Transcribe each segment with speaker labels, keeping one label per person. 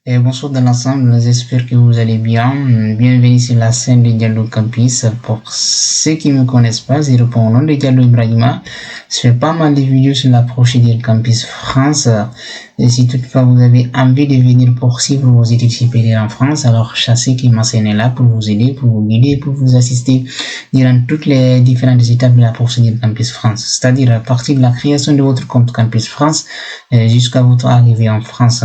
Speaker 1: Et bonsoir dans l'ensemble, j'espère que vous allez bien. Bienvenue sur la scène de Diallo Campus. Pour ceux qui ne me connaissent pas, je réponds au nom de Diallo Ibrahima. Je fais pas mal de vidéos sur la procédure Campus France. Et si toutefois vous avez envie de venir poursuivre vos études supérieures en France, alors sachez que ma scène est là pour vous aider, pour vous guider, pour vous assister durant toutes les différentes étapes de la procédure Campus France. C'est-à-dire à partir de la création de votre compte Campus France jusqu'à votre arrivée en France.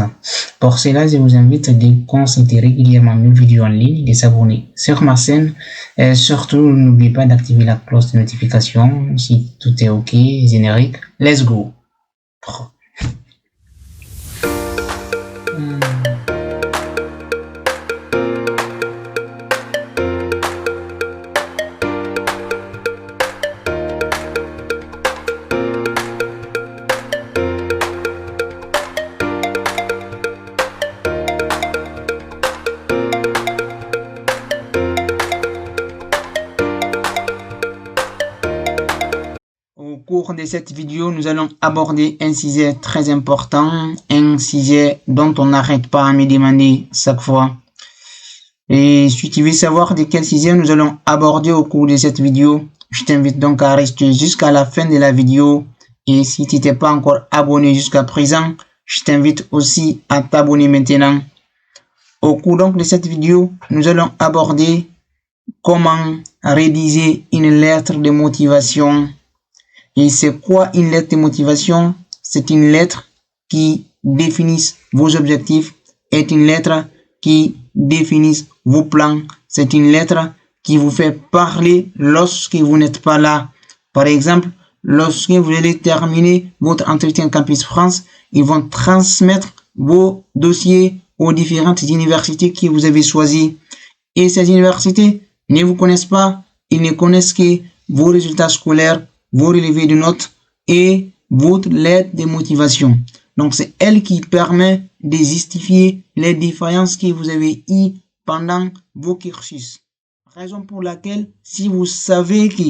Speaker 1: Pour cela, je vous invite à consulter régulièrement mes vidéos en ligne, de s'abonner sur ma chaîne. Et surtout, n'oubliez pas d'activer la cloche de notification si tout est OK, générique. Let's go! Au cours de cette vidéo, nous allons aborder un sujet très important, un sujet dont on n'arrête pas à me demander chaque fois. Et si tu veux savoir de quel sujet nous allons aborder au cours de cette vidéo, je t'invite donc à rester jusqu'à la fin de la vidéo. Et si tu n'es pas encore abonné jusqu'à présent, je t'invite aussi à t'abonner maintenant. Au cours donc de cette vidéo, nous allons aborder comment rédiger une lettre de motivation. Et c'est quoi une lettre de motivation? C'est une lettre qui définit vos objectifs, est une lettre qui définit vos plans, c'est une lettre qui vous fait parler lorsque vous n'êtes pas là. Par exemple, lorsque vous allez terminer votre entretien Campus France, ils vont transmettre vos dossiers aux différentes universités que vous avez choisies. Et ces universités ne vous connaissent pas, ils ne connaissent que vos résultats scolaires, vos relevés de notes et votre lettre de motivation. Donc, c'est elle qui permet de justifier les défaillances que vous avez eues pendant vos cursus. Raison pour laquelle, si vous savez que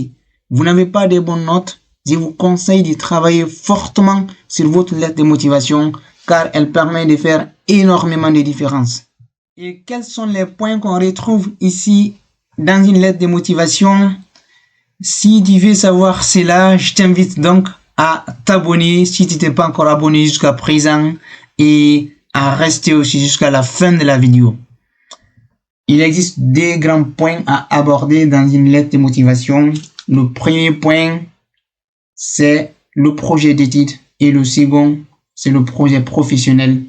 Speaker 1: vous n'avez pas de bonnes notes, je vous conseille de travailler fortement sur votre lettre de motivation car elle permet de faire énormément de différences. Et quels sont les points qu'on retrouve ici dans une lettre de motivation? Si tu veux savoir cela, je t'invite donc à t'abonner si tu n'es pas encore abonné jusqu'à présent et à rester aussi jusqu'à la fin de la vidéo. Il existe deux grands points à aborder dans une lettre de motivation. Le premier point, c'est le projet d'études et le second, c'est le projet professionnel.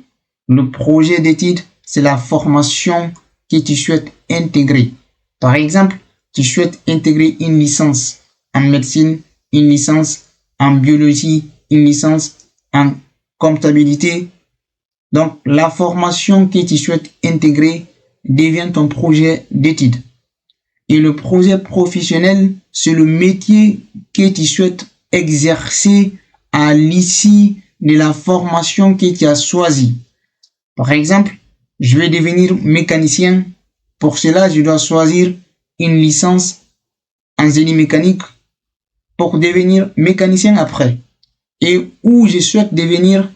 Speaker 1: Le projet d'études, c'est la formation que tu souhaites intégrer. Par exemple, tu souhaites intégrer une licence en médecine, une licence en biologie, une licence en comptabilité. Donc, la formation que tu souhaites intégrer devient ton projet d'études. Et le projet professionnel, c'est le métier que tu souhaites exercer à l'issue de la formation que tu as choisie. Par exemple, je vais devenir mécanicien. Pour cela, je dois choisir une licence en génie mécanique pour devenir mécanicien après. Et où je souhaite devenir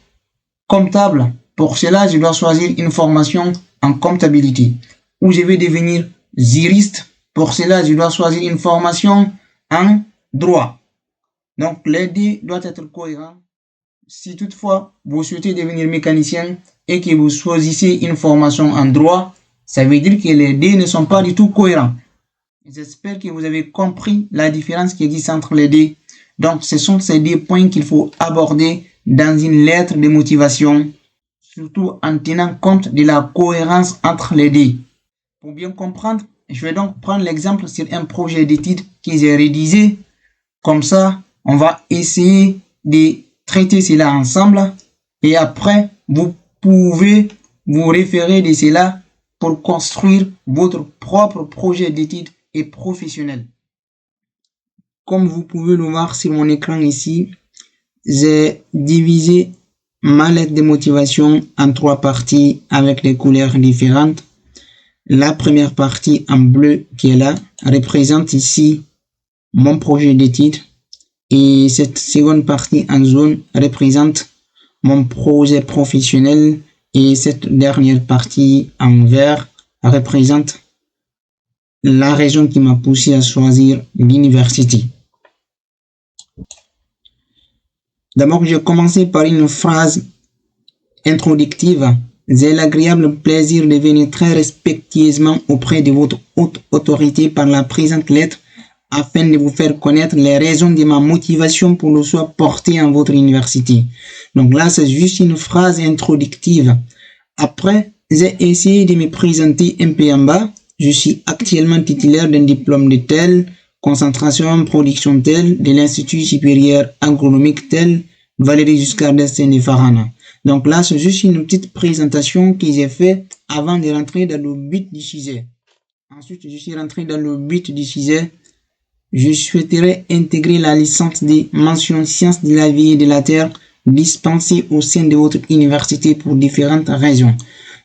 Speaker 1: comptable. Pour cela, je dois choisir une formation en comptabilité. Où je vais devenir juriste. Pour cela, je dois choisir une formation en droit. Donc, les deux doivent être cohérents. Si toutefois, vous souhaitez devenir mécanicien et que vous choisissez une formation en droit, ça veut dire que les deux ne sont pas du tout cohérents. J'espère que vous avez compris la différence qui existe entre les deux. Donc, ce sont ces deux points qu'il faut aborder dans une lettre de motivation, surtout en tenant compte de la cohérence entre les deux. Pour bien comprendre, je vais donc prendre l'exemple sur un projet d'études que j'ai rédigé. Comme ça, on va essayer de traiter cela ensemble et après, vous pouvez vous référer de cela pour construire votre propre projet d'études et professionnel. Comme vous pouvez le voir sur mon écran ici, j'ai divisé ma lettre de motivation en trois parties avec des couleurs différentes. La première partie en bleu qui est là représente ici mon projet d'études et cette seconde partie en jaune représente mon projet professionnel Et cette dernière partie en vert représente la raison qui m'a poussé à choisir l'université. D'abord, j'ai commencé par une phrase introductive. J'ai l'agréable plaisir de venir très respectueusement auprès de votre haute autorité par la présente lettre afin de vous faire connaître les raisons de ma motivation pour le choix porté en votre université. Donc là, c'est juste une phrase introductive. Après, j'ai essayé de me présenter un peu en bas. Je suis actuellement titulaire d'un diplôme de tel, concentration, production telle, de l'Institut supérieur agronomique tel, Valérie Giscard d'Estaing de Farana. Donc là, c'est juste une petite présentation que j'ai faite avant de rentrer dans le but du sujet. Ensuite, je suis rentré dans le but du sujet. Je souhaiterais intégrer la licence des mentions sciences de la vie et de la terre dispensée au sein de votre université pour différentes raisons.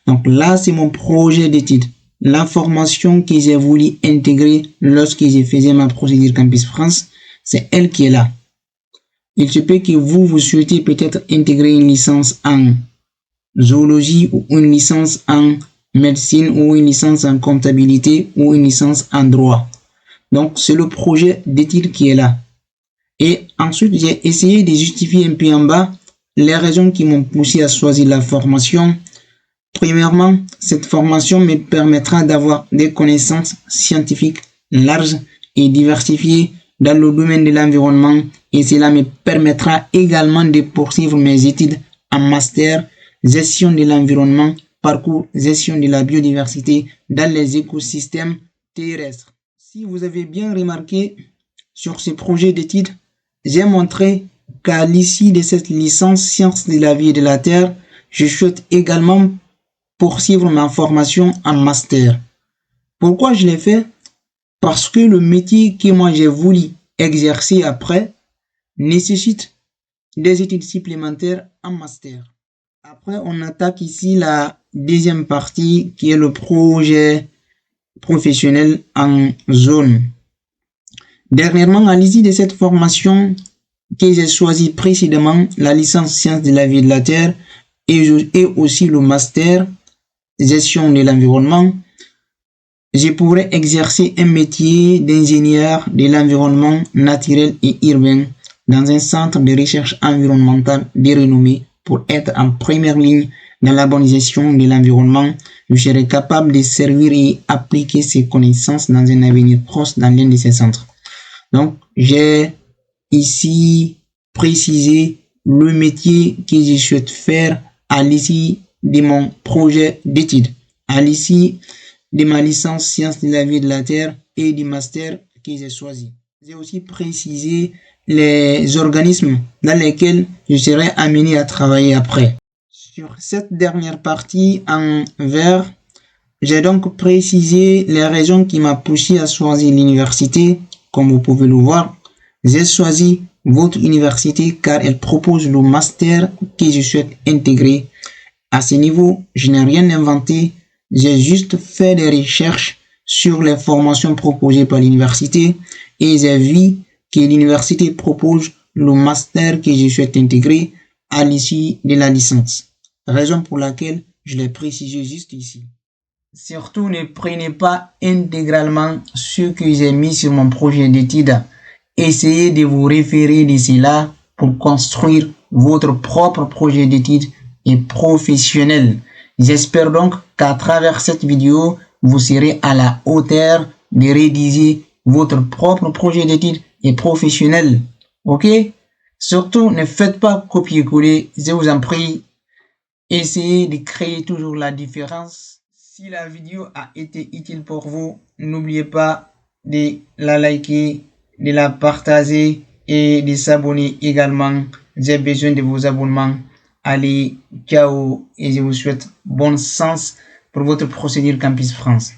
Speaker 1: Donc là, c'est mon projet d'étude. La formation que j'ai voulu intégrer lorsque je faisais ma procédure Campus France, c'est elle qui est là. Il se peut que vous souhaitez peut-être intégrer une licence en zoologie ou une licence en médecine ou une licence en comptabilité ou une licence en droit. Donc, c'est le projet d'étude qui est là. Et ensuite, j'ai essayé de justifier un peu en bas les raisons qui m'ont poussé à choisir la formation. Premièrement, cette formation me permettra d'avoir des connaissances scientifiques larges et diversifiées dans le domaine de l'environnement et cela me permettra également de poursuivre mes études en master gestion de l'environnement, parcours gestion de la biodiversité dans les écosystèmes terrestres. Si vous avez bien remarqué sur ce projet d'études, j'ai montré qu'à l'issue de cette licence sciences de la vie et de la terre, je souhaite également poursuivre ma formation en master. Pourquoi je l'ai fait? Parce que le métier que moi j'ai voulu exercer après nécessite des études supplémentaires en master. Après, on attaque ici la deuxième partie qui est le projet professionnel en zone. Dernièrement, à l'issue de cette formation que j'ai choisi précédemment, la licence sciences de la vie et de la terre et aussi le master gestion de l'environnement, je pourrais exercer un métier d'ingénieur de l'environnement naturel et urbain dans un centre de recherche environnementale de renommée pour être en première ligne dans la bonne gestion de l'environnement. Je serai capable de servir et appliquer ces connaissances dans un avenir proche dans l'un de ces centres. Donc, j'ai ici précisé le métier que je souhaite faire à l'issue de mon projet d'études, à l'issue de ma licence sciences de la vie et de la terre et du master que j'ai choisi. J'ai aussi précisé les organismes dans lesquels je serai amené à travailler après. Sur cette dernière partie en vert, j'ai donc précisé les raisons qui m'ont poussé à choisir l'université. Comme vous pouvez le voir, j'ai choisi votre université car elle propose le master que je souhaite intégrer. À ce niveau, je n'ai rien inventé, j'ai juste fait des recherches sur les formations proposées par l'université et j'ai vu que l'université propose le master que je souhaite intégrer à l'issue de la licence. Raison pour laquelle je l'ai précisé juste ici. Surtout, ne prenez pas intégralement ce que j'ai mis sur mon projet d'étude. Essayez de vous référer de cela pour construire votre propre projet d'étude et professionnel. J'espère donc qu'à travers cette vidéo, vous serez à la hauteur de rédiger votre propre projet d'étude et professionnel. Ok? Surtout, ne faites pas copier-coller, je vous en prie. Essayez de créer toujours la différence. Si la vidéo a été utile pour vous, n'oubliez pas de la liker, de la partager et de s'abonner également. J'ai besoin de vos abonnements. Allez, ciao et je vous souhaite bon sens pour votre procédure Campus France.